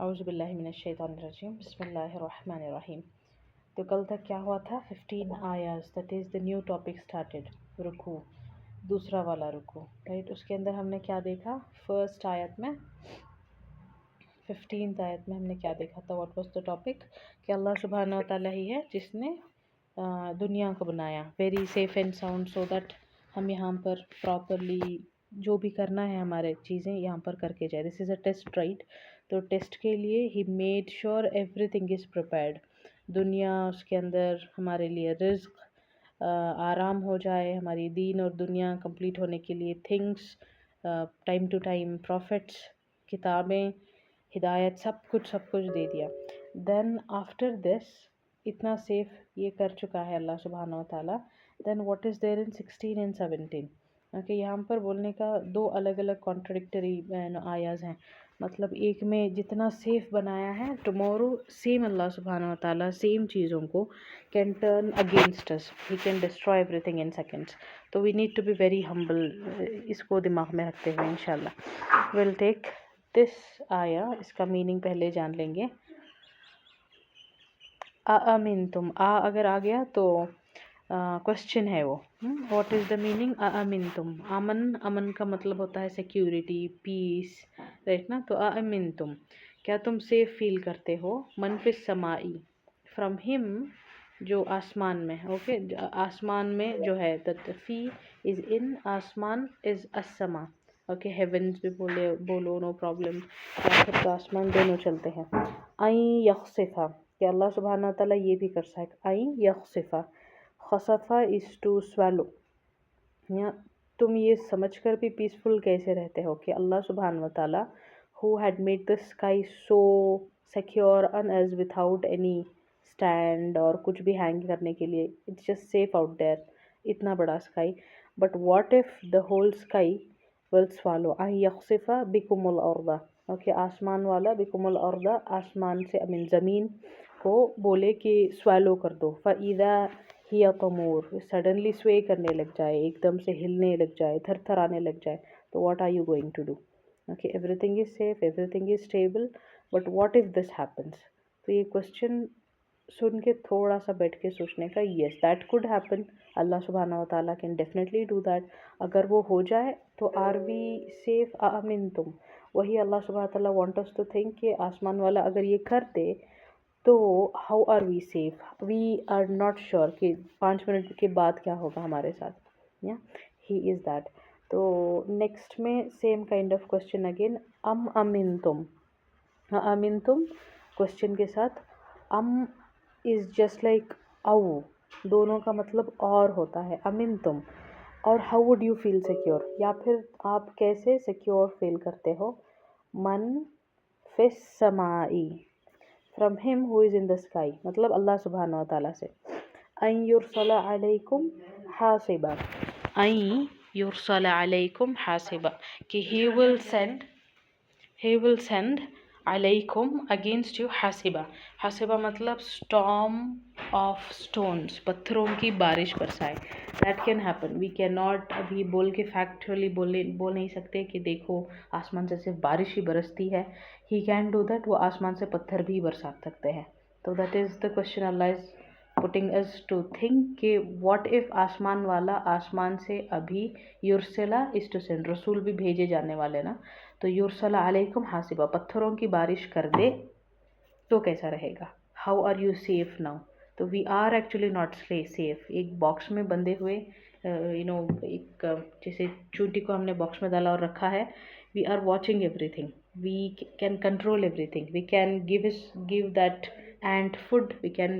اعوذ باللہ من الشیطان الرجیم بسم اللہ الرحمن الرحیم۔ تو کل تک کیا ہوا تھا؟ 15 آیاز، that is the new topic started, رکوع، دوسرا والا رکوع، رائٹ۔ اس کے اندر ہم نے کیا دیکھا؟ فرسٹ آیت میں 15th آیت میں ہم نے کیا دیکھا تھا؟ What was the topic? کہ اللہ سبحانہ و تعالیٰ ہی ہے جس نے دنیا کو بنایا very safe and sound, so that ہم یہاں پر پراپرلی جو بھی کرنا ہے ہمارے چیزیں یہاں پر کر کے جائے۔ دس از اے ٹیسٹ، رائٹ۔ تو ٹیسٹ کے لیے he made sure every thing is prepared, دنیا اس کے اندر ہمارے لیے رزق، آرام ہو جائے، ہماری دین اور دنیا کمپلیٹ ہونے کے لیے things, time to time profits, کتابیں، ہدایت، سب کچھ دے دیا۔ دین آفٹر دس اتنا سیف یہ کر چکا ہے اللہ سبحانہ و تعالیٰ، then what is there in 16 and 17؟ Okay, یہاں پر بولنے کا دو الگ الگ کانٹرڈکٹری آیاز ہیں، مطلب ایک میں جتنا سیف بنایا ہے، ٹمورو سیم اللہ سبحانہ و تعالیٰ سیم چیزوں کو can turn against us, he can destroy everything in seconds. تو we need to be very humble, اس کو دماغ میں رکھتے ہوئے انشاءاللہ ول ٹیک دس آیا، اس کا میننگ پہلے جان لیں گے۔ اَأَمِنْتُمْ، اگر آ گیا تو کوشچن ہے وہ، واٹ از دا میننگ اَأَمِنْتُمْ؟ امن کا مطلب ہوتا ہے سیکیورٹی، پیس، رائٹ نا؟ تو اَأَمِنْتُمْ، کیا تم سیف فیل کرتے ہو؟ من فی السمائی، فرام ہم، جو آسمان میں، اوکے، آسمان میں جو ہے، فی از ان، آسمان از السما، اوکے، ہیونز بھی بولو نو پرابلم، یا پھر تو آسمان دونوں چلتے ہیں۔ این یخسفا، کہ اللہ سبحانہ تعالیٰ یہ بھی کر سکتا، این یخسفا، خسفا از ٹو سویلو، یا تم یہ سمجھ کر بھی پیسفل کیسے رہتے ہو کہ اللہ سبحانہ تعالیٰ who had made the sky so secure on us without any stand اور کچھ بھی ہینگ کرنے کے لیے، it's just safe out there، اتنا بڑا sky، but what if the whole sky will swallow؟ ان یخسف بکم الارض، اوکے، آسمان والا، بکم الارض، آسمان سے زمین کو بولے کہ سوالو کر دو، فَإِذَا ہی تمور، سڈنلی سوے کرنے لگ جائے، ایک دم سے ہلنے لگ جائے، تھر تھر آنے لگ جائے، تو what are you going to do? Okay, everything is safe, everything is stable, but what if this happens? تو یہ کوشچن سن کے تھوڑا سا بیٹھ کے سوچنے کا، یس دیٹ کوڈ ہیپن، اللہ سبحانہ و تعالیٰ کین ڈیفینیٹلی ڈو دیٹ۔ اگر وہ ہو جائے تو آر وی سیف؟ اَأَمِنْتُمْ، وہی اللہ سبحانہ و تعالیٰ وانٹ اس ٹو تھنک کہ آسمان والا اگر یہ کر دے تو how are we safe? We are not sure کہ 5 منٹ کے بعد کیا ہوگا ہمارے ساتھ، یا ہی از دیٹ۔ تو نیکسٹ میں same kind of question again, ام امنتم، امنتم کوشچن کے ساتھ، ام از جسٹ لائک او، دونوں کا مطلب اور ہوتا ہے، امنتم، اور how would you feel secure, یا پھر آپ کیسے سیکیور فیل کرتے ہو؟ من فی السمائی، فرام ہم ہو از ان دا اسکائی، مطلب اللہ سبحانہ و تعالیٰ سے، این یرسل علیکم حاصبا، این یرسل علیکم حاصبا، کہ ہی ول سینڈ علیکم اگینسٹ یو حاصبا، حاصبا مطلب اسٹارم آف اسٹونس، پتھروں کی بارش برسائے، that can happen, we can not ابھی بول کے فیکچولی بول نہیں سکتے کہ دیکھو آسمان سے صرف بارش ہی برستی ہے، ہی کین ڈو دیٹ، وہ آسمان سے پتھر بھی برسا سکتے ہیں۔ تو دیٹ از دا کوشچن اللہ is putting us to think کہ واٹ اف آسمان والا آسمان سے ابھی، یرسلا از ٹو سینڈ، رسول بھی بھیجے جانے والے نا، تو یرسلا علیکم حاصبا، پتھروں کی بارش کر دے تو کیسا رہے گا؟ How are you safe now? تو we are actually not safe, ایک باکس میں بندے ہوئے، ایک جیسے چونٹی کو ہم نے باکس میں ڈالا اور رکھا ہے، we are watching everything, we can control everything, we can give that ant food, we can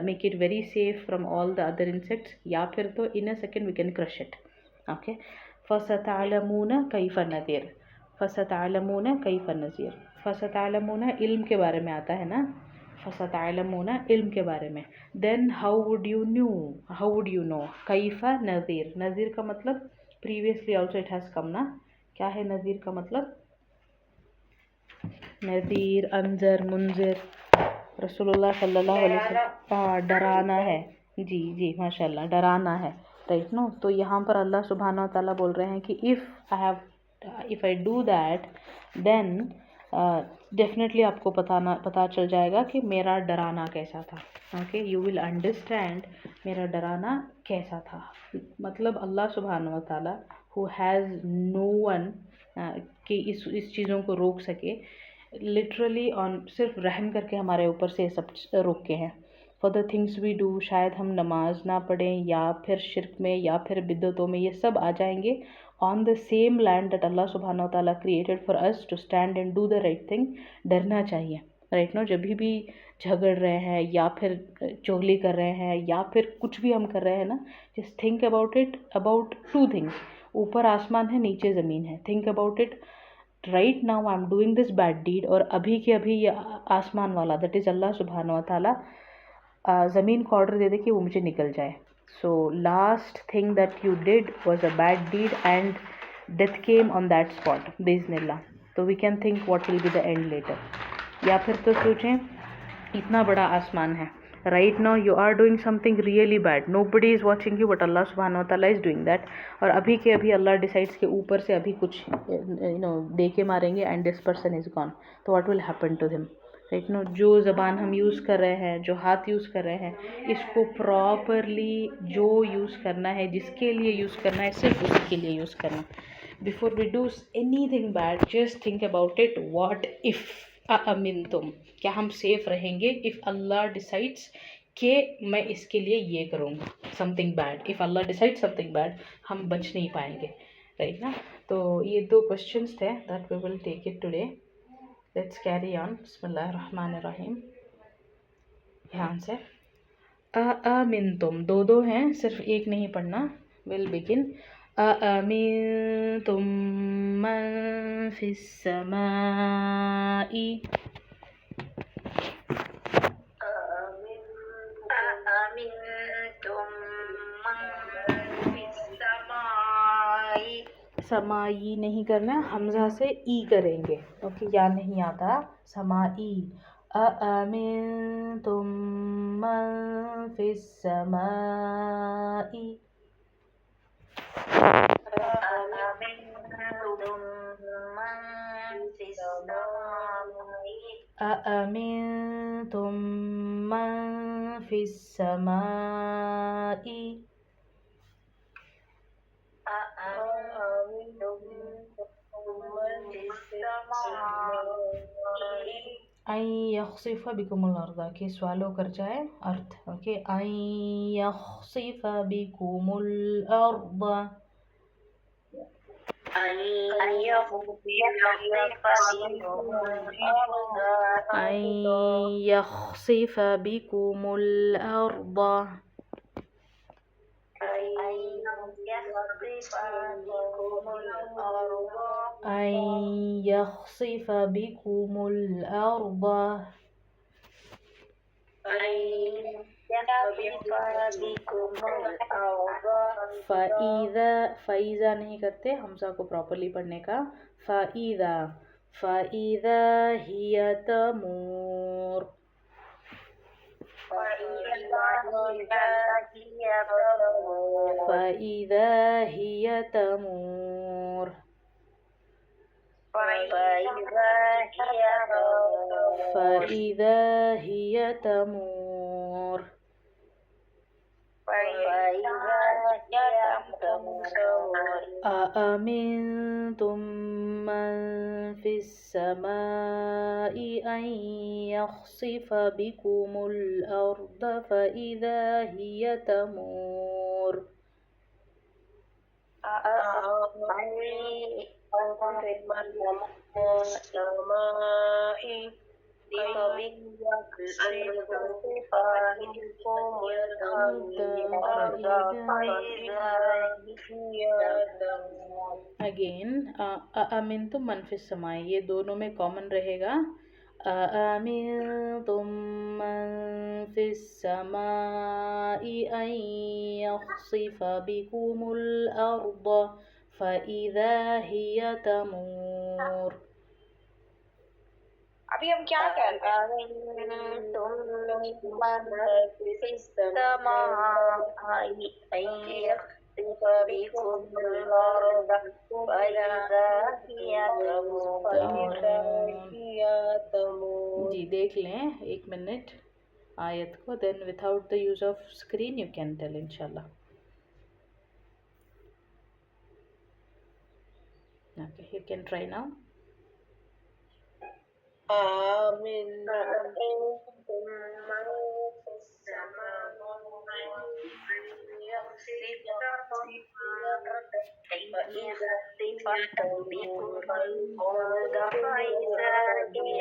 make it very safe from all the other insects، یا پھر تو in a second we can crush it، okay۔ فَسَتَعْلَمُونَ كَيْفَ نَذِيرٌ، فَسَتَعْلَمُونَ كَيْفَ نَذِيرٌ، فَسَتَعْلَمُونَ علم کے بارے میں آتا ہے نا، فَسَتَعْلَمُونَ علم کے بارے میں، then how would you know، كَيْفَ نَذِير، Nazir کا مطلب previously also it has come نا، کیا ہے نذیر کا مطلب؟ نذیر، انذر، منذر، رسول اللہ صلی اللہ علیہ وسلم، ڈرانا ہے، جی ماشاء اللہ، ڈرانا ہے، رائٹ نو۔ تو یہاں پر اللہ سبحانہ و تعالیٰ بول رہے ہیں کہ if I do that then definitely آپ کو پتہ چل جائے گا کہ میرا ڈرانا کیسا تھا. اوکے, یو ول انڈرسٹینڈ میرا ڈرانا کیسا تھا. مطلب اللہ سبحانہ و تعالیٰ ہو ہیز نو ون کہ اس چیزوں کو روک سکے, لٹرلی آن صرف رحم کر کے ہمارے اوپر سے سب روک کے ہیں. For the things we do, شاید ہم نماز نہ پڑھیں یا پھر شرک میں یا پھر بدعتوں میں, یہ سب آ جائیں گے on the same land that اللہ سبحانہ و تعالیٰ created for us to stand and do the right thing. ڈرنا چاہیے, رائٹ نو. جب بھی جھگڑ رہے ہیں یا پھر چغلی کر رہے ہیں یا پھر کچھ بھی ہم کر رہے ہیں نا, just think about it, about two things. اوپر آسمان ہے, نیچے زمین ہے. Think about it, right now I am doing this bad deed, اور ابھی کے ابھی یہ آسمان والا دیٹ از اللہ سبحانہ و تعالیٰ زمین کو آرڈر دے دے کہ وہ مجھے نکل جائے. So last thing that you did was a bad deed and death came on that spot باذن اللہ. تو we can think what will be the end later. یا پھر تو سوچیں اتنا بڑا آسمان ہے, right now you are doing something really bad, nobody is watching you but اللہ سبحانہ و تعالیٰ از ڈوئنگ دیٹ. اور ابھی کے ابھی اللہ ڈیسائڈس کے اوپر سے ابھی کچھ دے کے ماریں گے and this person is gone. تو واٹ ول ہیپن ٹو ہم, رائٹ نو. جو زبان ہم یوز کر رہے ہیں, جو ہاتھ یوز کر رہے ہیں, اس کو پراپرلی جو یوز کرنا ہے, جس کے لیے یوز کرنا ہے, صرف اسی کے لیے یوز کرنا. Before we do anything bad just think about it, what if امنتم, کیا ہم سیف رہیں گے اف اللہ ڈیسائڈس کہ میں اس کے لیے یہ کروں گا سم تھنگ بیڈ. اف اللہ ڈیسائڈ سم تھنگ بیڈ, ہم بچ نہیں پائیں گے, رائٹ نا. تو یہ 2 کوشچنس تھے that we will take it today. Let's carry on. بسم اللہ الرحمن الرحیم. دھیان سے. امنتم 2 ہیں, صرف ایک نہیں پڑھنا. ول بگن. امنتم من فی السماء, سمائی نہیں کرنا, حمزہ سے ای کریں گے. اوکے, یا نہیں آتا سمائی. امنتم من فی السماء, أأمنتم من في السماء أن يخسف بكم الأرض. کہ سوالو کر جائے ارتھ. اوکے, أن يخسف بكم الأرض, أن يخسف بكم الأرض, أن يخسف بكم الأرض, فَإِذَا نہیں کرتے, حمزہ کو پراپرلی پڑھنے کا. فَإِذَا هِيَ تَمُورُ, فَإِذَا هِيَ تَمُورُ, فَإِذَا هِيَ تَمُورُ. أأمنتم من في السماء أن يخسف بكم الأرض فإذا هي تمور. اگین أأمنتم من في السماء, یہ دونوں میں کامن رہے گا. أأمنتم من في السماء أن يخسف بكم الأرض فإذا هي تمور. ابھی ہم کیا کہہ رہے ہیں؟ بكم الأرض فإذا هي تمور. جی دیکھ لیں 1 منٹ آیت کو, دین without the use of screen you can tell inshallah. Okay, you can try now. أأمنتم من في السماء أن يخسف بكم الأرض فإذا هي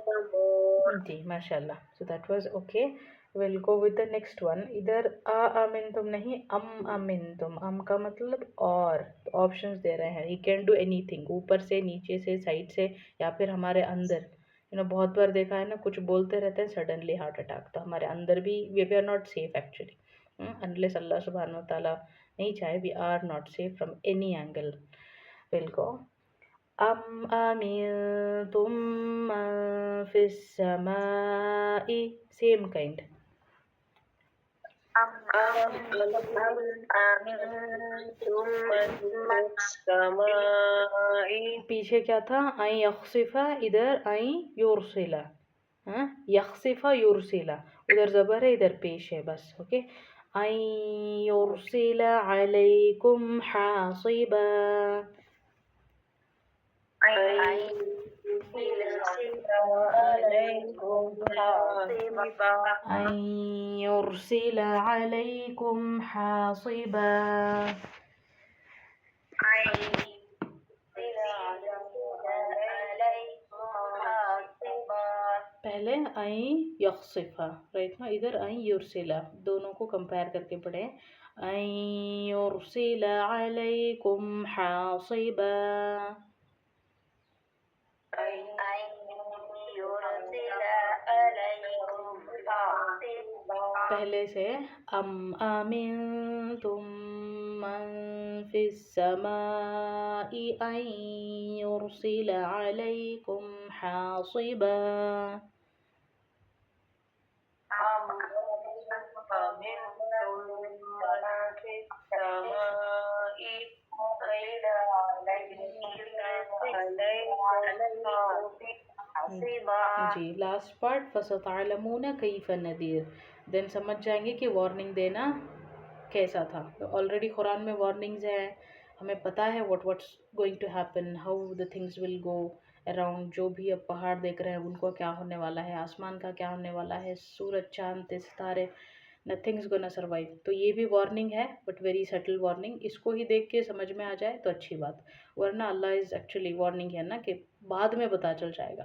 تمور. جی ماشاء اللہ. So that was okay. We'll go with the next one. ادھر امنتم نہیں امنتم. کا مطلب اور آپشنز دے رہے ہیں. You can do anything, اوپر سے, نیچے سے, سائڈ سے, یا پھر ہمارے اندر. بہت بار دیکھا ہے نا, کچھ بولتے رہتے ہیں سڈنلی ہارٹ اٹیک. تو ہمارے اندر بھی we are not safe actually. Unless اللہ سبحانہ و تعالیٰ نہیں چاہے, we are not safe from any angle. We'll go. أَمِنْتُمْ مَنْ فِي السَّمَاءِ. Same kind. أَمِنْتُمْ مَنْ فِي السَّمَاءِ. پیچھے کیا تھا؟ أَن يَخْسِفَ, ادھر أَن يُرْسِلَ. يَخْسِفَ يُرْسِلَ, ادھر زبر ہے, ادھر پیش ہے بس. اوکے. أَن يُرْسِلَ عَلَيْكُمْ حَاصِبًا. أن يرسل عليكم حاصبا. پہلے أن يخصف, رائٹ نا, ادھر أن يرسل. دونوں کو کمپیئر کر کے پڑھیں. أن يرسل عليكم حاصبا. پہلے سے أَمِنْتُمْ مَنْ فِي السَّمَاءِ أَنْ يُرْسِلَ عَلَيْكُمْ حَاصِبًا. جی لاسٹ پارٹ فَسَتَعْلَمُونَ كَيْفَ نَذِيرٌ. دین سمجھ جائیں گے کہ وارننگ دینا کیسا تھا. آلریڈی قرآن میں وارننگز ہیں, ہمیں پتہ ہے what's going to happen, how the things will go around. جو بھی اب پہاڑ دیکھ رہے ہیں ان کو کیا ہونے والا ہے, آسمان کا کیا ہونے والا ہے, سورج چاند ستارے, نتھنگز گونا سروائیو. تو یہ بھی وارننگ ہے, بٹ ویری سٹل وارننگ. اس کو ہی دیکھ کے سمجھ میں آ جائے تو اچھی بات, ورنہ اللہ از ایکچولی وارننگ ہے نا, کہ بعد میں پتہ چل جائے گا.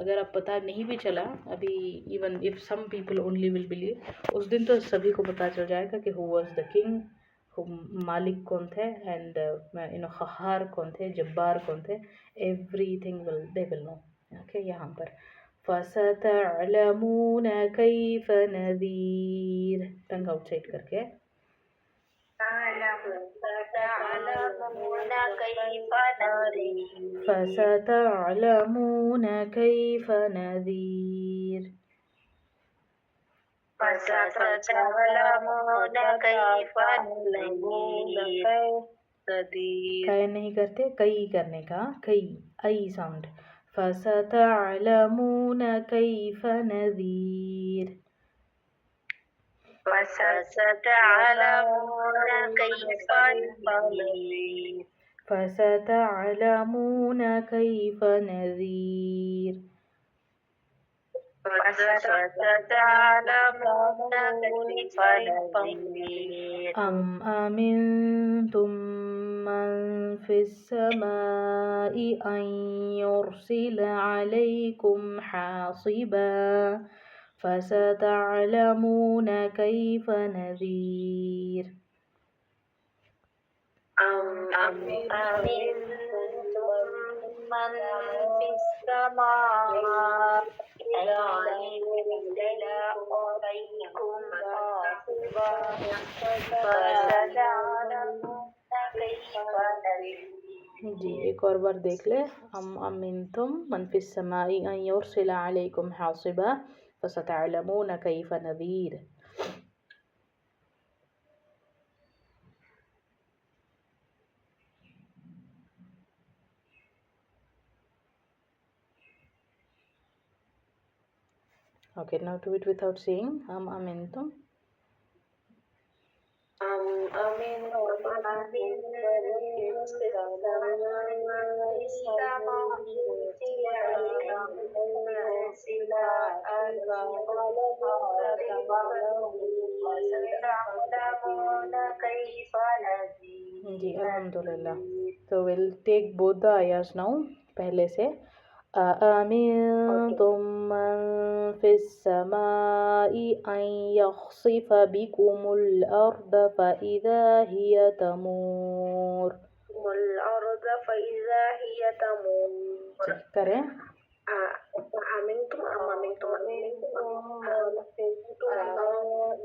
اگر اب پتہ نہیں بھی چلا ابھی, even if some people only will believe, اس دن تو سبھی کو پتہ چل جائے گا کہ ہو واز دا کنگ, مالک کون تھے, اینڈ قہار کون تھے, جبار کون تھے. Everything they will know. Okay, یہاں پر فَسَتَعْلَمُونَ كَيْفَ نَذِيرٌ, ٹنگ آؤٹ سائڈ کر کے. فَسَتَعْلَمُونَ كَيْفَ نَذِيرٌ. کئی نہیں کرتے, کئی کرنے کا, کئی ای ساؤنڈ. فَسَتَعْلَمُونَ كَيْفَ نَذِيرٌ. فَسَتَعْلَمُونَ كَيْفَ نَذِيرٌ. أَمْ أَمِنْتُمْ مَنْ فِي السَّمَاءِ أَنْ يُرْسِلَ عَلَيْكُمْ حَاصِبًا. فَسَتَعْلَمُونَ كَيْفَ نَذِيرٌ. جی ایک اور بار دیکھ لیں. أَمِنْتُمْ مَنْ فِي السَّمَاءِ أَنْ يُرْسِلَ عَلَيْكُمْ حَاصِبًا فَسَتَعْلَمُونَ كَيْفَ نَذِيرٌ. Okay, now do it without saying amintum. أم أمنتم من في السماء أن يرسل عليكم حاصبا فستعلمون كيف جی نذير. الحمدللہ. So we'll take both the ayahs now. پہلے سے أأمنتم من في السماء أن يخسف بكم الأرض فإذا هي تمور. الأرض فإذا هي تمور. کریں. أأمنتم في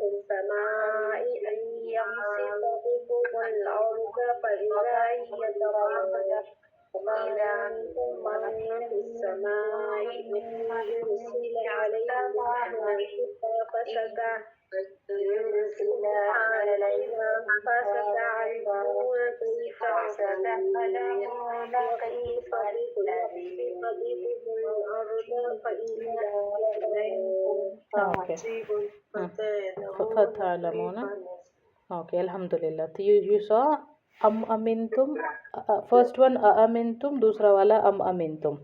السماء أن يخسف بكم الأرض فإذا هي تمور. أأمنتم من في السماء أن يرسل عليكم حاصبا فستعلمون كيف كيف بكم الأرض فإذا فتعلمون. Okay, alhamdulillah. So you saw amintum, first one amintum, دوسرا والا amintum.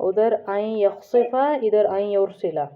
ادھر این یخصفا, ادھر این یرسلا.